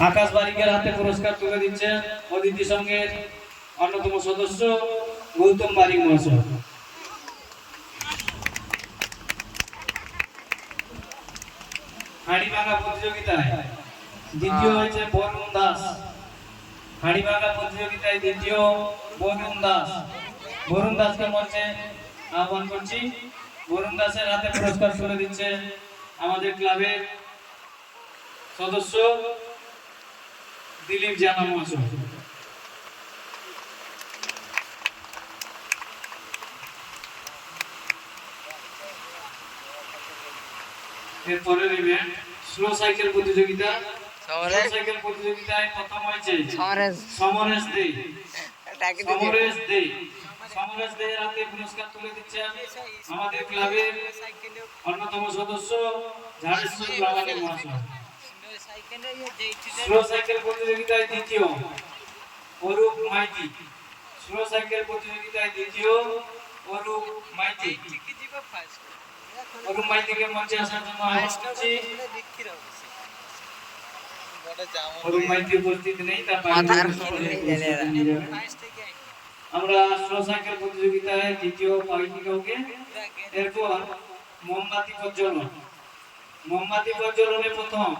আকাশ বারিকের হাতে পুরস্কার তুলে দিচ্ছেন অতিথি সংঘের অন্যতম সদস্য গৌতম বারিক মহাশয়। হাড়িভাঙা প্রতিযোগিতায় দ্বিতীয় হয়েছে বরুণ দাস। হাড়িভাঙা প্রতিযোগিতায় দ্বিতীয় বরুণ দাস। বরুণ দাসকে মঞ্চে আহ্বান করছি। বরুণ দাসের হাতে পুরস্কার তুলে দিচ্ছে আমাদের ক্লাবের সদস্য দিলীপ জানা মহাশয়। এরপরের ইভেন্ট স্লো সাইকেল প্রতিযোগিতা। স্লো সাইকেল প্রতিযোগিতায় প্রথম হয়েছে সমরেশ দে। সমরেশ দে। সমরেশ দে হাতে পুরস্কার তুলে দিচ্ছেন আমাদের ক্লাবের অন্যতম সদস্য ঝাড়েশ্বর লাগানি মহাশয়। স্লো সাইকেল প্রতিযোগিতায় দ্বিতীয় অরূপ মাইতি। স্লো সাইকেল প্রতিযোগিতায় দ্বিতীয় অরূপ মাইতি। অরূপ মাইতিকে মঞ্চে আসার জন্য আহ্বান করছি। অরূপ মাইতি উপস্থিত নেই, তার আমরা স্লো সাইকেল প্রতিযোগিতায় দ্বিতীয় পাইনি কাউকে। এরপর মোমবাতি প্রজ্বলন। মোমবাতি প্রজ্বলনে প্রথম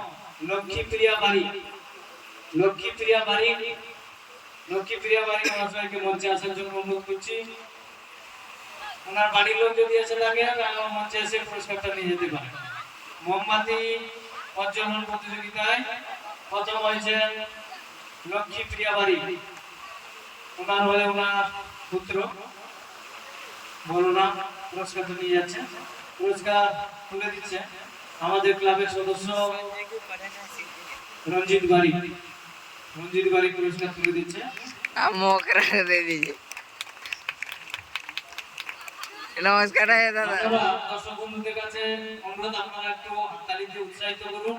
লক্ষ্মীপ্রিয়া বাড়ি। লক্ষ্মীপ্রিয়া বাড়ি। লক্ষ্মীপ্রিয়া বাড়ি মহাশয়কে মঞ্চে আসার জন্য অনুরোধ করছি। ওনার বাড়ির লোক যদি এসে থাকে মঞ্চে এসে পুরস্কারটা নিয়ে যেতে পারে। মোমবাতি প্রজ্বলন প্রতিযোগিতায় প্রথম হয়েছে লক্ষ্মীপ্রিয়া বাড়ি। ওনার হলে ওনার পুত্র বলরাম পুরস্কারটা নিয়ে যাচ্ছে। পুরস্কার তুলে দিচ্ছে আমাদের ক্লাবের সদস্য রঞ্জিত বাড়ি। রঞ্জিত বাড়ি পুরস্কার তুলে দিচ্ছে। নমস্কার দাদা। দর্শক বন্ধুদের কাছে অনুরোধ, আপনারা একটু হাততালিতে উৎসাহিত করুন।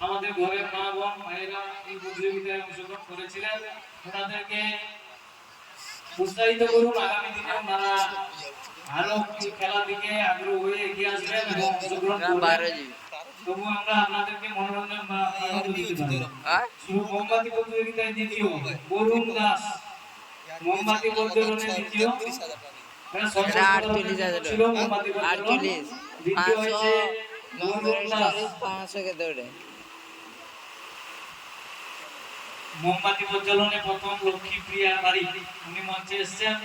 আমাদের ঘরের মা বোন ভাইয়েরা এই প্রতিযোগিতায় অংশগ্রহণ করেছিলেন, ওনাদেরকে উৎসাহিত করুন। আগামী দিনে ওনারা আরো খেলার দিকে আগ্রহ হয়ে এগিয়ে আসবেন এবং অংশগ্রহণ করবেন। তবু আমরা আপনাদেরকে মনোরঞ্জন বা আনন্দ দিতে পারি। শুধু মোমবাতি প্রতিযোগিতায় দ্বিতীয় বরুণ দাস। মোমবাতি প্রজ্বলনে দ্বিতীয় মোমবাতি প্রজ্বলনে প্রথম লক্ষ্মীপ্রিয়া বাড়ি। উনি মঞ্চে এসছেন,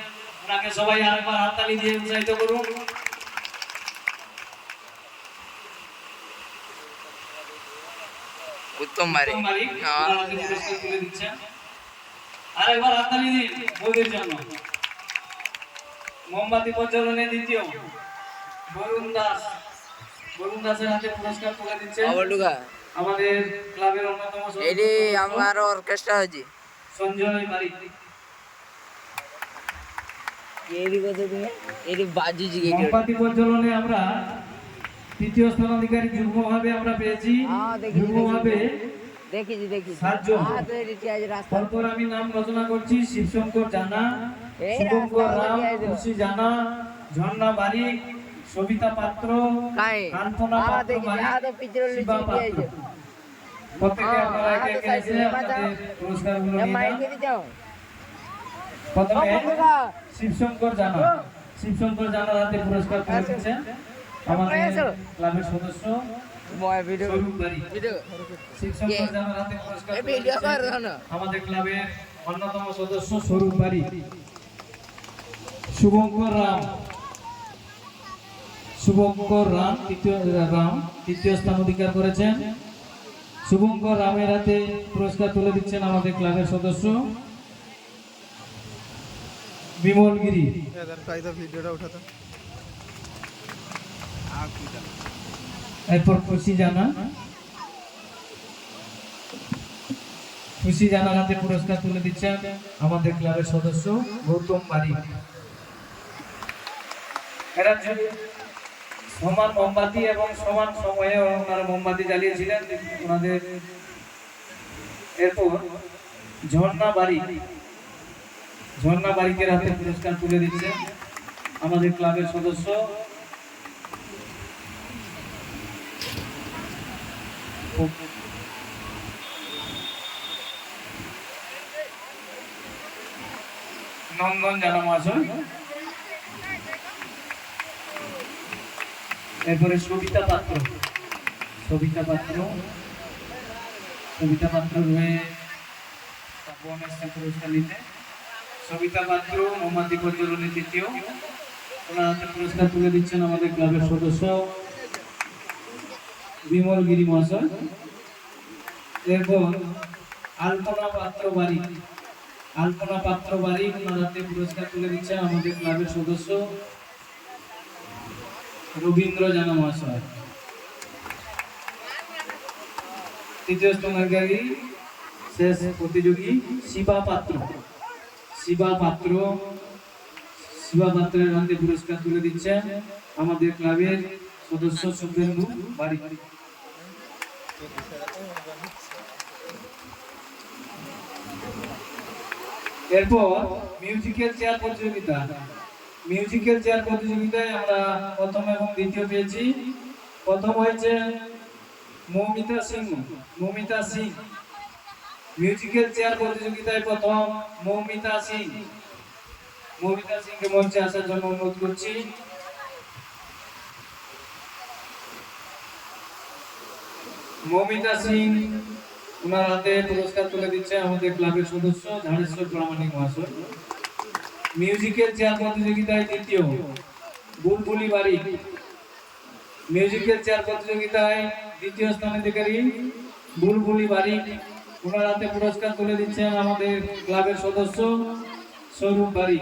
ওনাকে সবাই আরেকবার হাততালি দিয়ে উৎসাহিত করুন। উত্তম বাড়ি পুরস্কার তুলে দিচ্ছেন। আরেকবার হাততালি দিন বৌদির জন্য। মোমবাতি প্রজ্বলনে দ্বিতীয় বরুণ দাস। বরুণ দাসের হাতে পুরস্কার তুলে দিচ্ছে আমাদের ক্লাবের অন্যতম আমার অর্কেস্ট্রা হয়েছে সঞ্জয় বাড়ি। মোমবাতি প্রজ্বলনে আমরা তৃতীয় স্থানাধিকারী যুগ্মভাবে আমরা পেয়েছি। যুগ্মভাবে তারপর আমি নাম রচনা করছি শিবশঙ্কর জানা, শুভঙ্কর রাম, খুশি জানা, ঝর্ণা বারিক, সবিতা পাত্র, কান্তনা পাত্র বারিক, শিবা পাত্র। প্রত্যেকে আপনারা একে একে এসে আপনাদের পুরস্কারগুলো নিয়ে যান। প্রথমে শিবশঙ্কর জানা। শিবশঙ্কর জানার হাতে পুরস্কার তুলে দিচ্ছেন আমাদের ক্লাবের সদস্য শিবশঙ্কর জানার হাতে পুরস্কার তুলে দিচ্ছেন আমাদের ক্লাবের অন্যতম সদস্য স্বরূপ বাড়ি। শুভঙ্কর রাম। শুভঙ্কর রাম তৃতীয় স্থান অধিকার করেছেন। শুভঙ্কর রামের হাতে পুরস্কার তুলে দিচ্ছেন আমাদের ক্লাবের সদস্য বিমল গিরি। এরপর খুশি জানা। খুশি জানার হাতে পুরস্কার তুলে দিচ্ছেন আমাদের ক্লাবের সদস্য গৌতম বারিক। এরা সমান মোমবাতি এবং সমান সময়ে ওনারা মোমবাতি জ্বালিয়েছিলেন ওনাদের। এরপর ঝর্ণা বারিক। ঝর্ণা বারিকের হাতে পুরস্কার তুলে দিচ্ছেন আমাদের ক্লাবের সদস্য নন্দন জানা মহাশয়। এরপরে সবিতা পাত্র, সবিতা পাত্র, সবিতা পাত্র হয়ে বোন এসছে পুরস্কার নিতে। সবিতা পাত্র মোমবাতি প্রজ্বলনে তৃতীয়। ওনার হাতে পুরস্কার তুলে দিচ্ছেন আমাদের ক্লাবের সদস্য বিমল গিরি মহাশয়। এরপর আলপনা পাত্র বাড়ি, আলপনা পাত্র বাড়ি, ওনার হাতে পুরস্কার তুলে দিচ্ছেন আমাদের ক্লাবের সদস্য রবীন্দ্র জানা মহাশয়। তৃতীয় স্থানকারী শেষ প্রতিযোগী শিবা পাত্র, শিবা পাত্র, শিবা পাত্রের হাতে পুরস্কার তুলে দিচ্ছেন আমাদের ক্লাবের সদস্য শুভেন্দু বাড়ি। এরপর মিউজিক্যাল চেয়ার প্রতিযোগিতা, মিউজিক্যাল চেয়ার প্রতিযোগিতায় আমরা প্রথম এবং দ্বিতীয় পেয়েছি। প্রথম হয়েছে মৌমিতা সিং, মৌমিতা সিং। মিউজিক্যাল চেয়ার প্রতিযোগিতায় প্রথম মৌমিতা সিং। মৌমিতা সিংকে মঞ্চে আসার জন্য অনুরোধ করছি। মৌমিতা সিং, ওনার হাতে পুরস্কার তুলে দিচ্ছে আমাদের ক্লাবের সদস্য ধানেশ্বর প্রামাণিক মহাশয়। মিউজিক্যাল চেয়ার প্রতিযোগিতায় দ্বিতীয় বুলবুলি বাড়ি, মিউজিক্যাল চেয়ার প্রতিযোগিতায় দ্বিতীয় স্থানাধিকারী বুলবুলি বাড়ি। ওনার হাতে পুরস্কার তুলে দিচ্ছেন আমাদের ক্লাবের সদস্য স্বরূপ বাড়ি।